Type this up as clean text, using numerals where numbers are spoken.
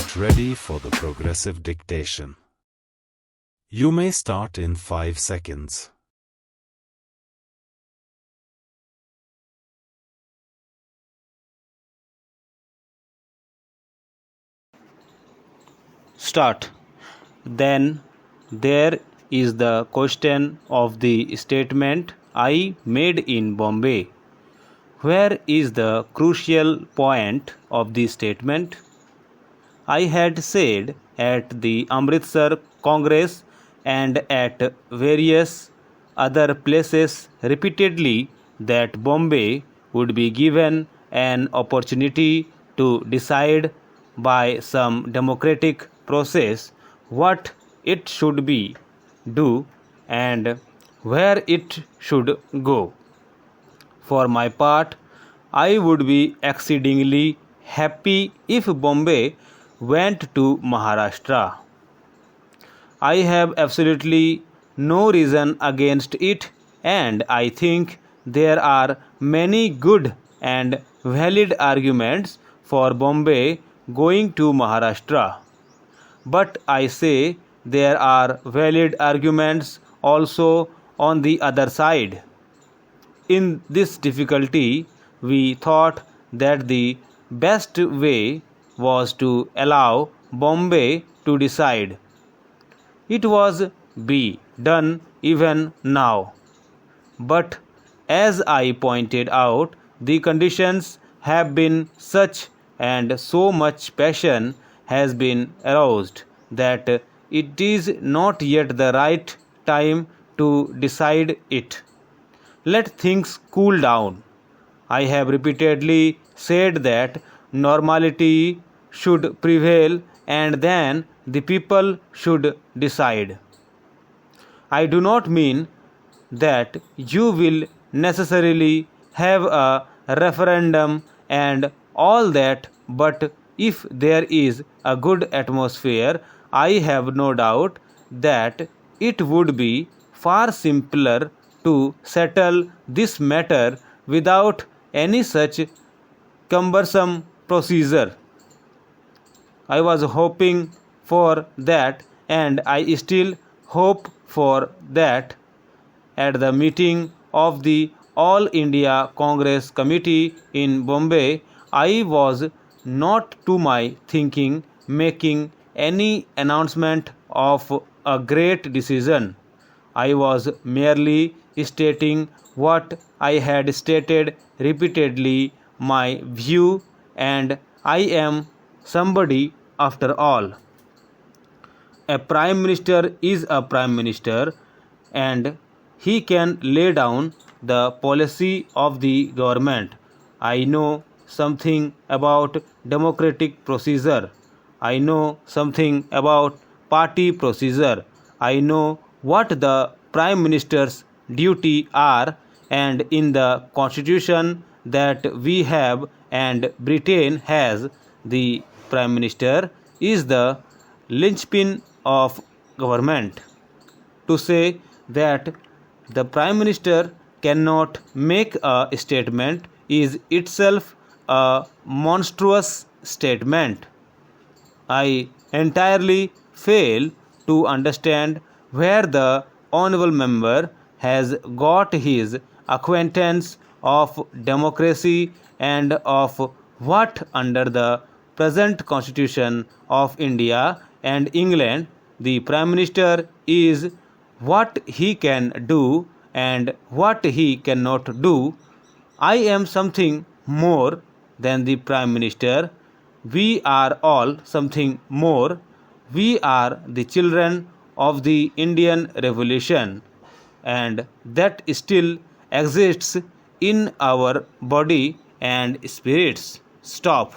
Get ready for the progressive dictation. You may start in 5 seconds. Start. Then there is the question of the statement I made in Bombay. Where is the crucial point of the statement? I had said at the Amritsar Congress and at various other places repeatedly that Bombay would be given an opportunity to decide by some democratic process what it should be, do, and where it should go. For my part, I would be exceedingly happy if Bombay went to Maharashtra. I have absolutely no reason against it, and I think there are many good and valid arguments for Bombay going to Maharashtra. But I say there are valid arguments also on the other side. In this difficulty, we thought that the best way was to allow Bombay to decide. It was be done even now. But as I pointed out, the conditions have been such and so much passion has been aroused that it is not yet the right time to decide it. Let things cool down. I have repeatedly said that normality should prevail and then the people should decide. I do not mean that you will necessarily have a referendum and all that, but if there is a good atmosphere, I have no doubt that it would be far simpler to settle this matter without any such cumbersome procedure. I was hoping for that, and I still hope for that. At the meeting of the All India Congress Committee in Bombay, I was not to my thinking making any announcement of a great decision. I was merely stating what I had stated repeatedly, my view, and I am somebody after all. A prime minister is a prime minister, and he can lay down the policy of the government. I know something about democratic procedure. I know something about party procedure. I know what the prime minister's duty are, and in the constitution that we have and Britain has, the prime minister is the linchpin of government. To say that the prime minister cannot make a statement is itself a monstrous statement. I entirely fail to understand where the honourable member has got his acquaintance of democracy and of what under the present constitution of India and England the prime minister is, what he can do and what he cannot do. I am something more than the prime minister. We are all something more. We are the children of the Indian Revolution, and that still exists in our body and spirits. Stop.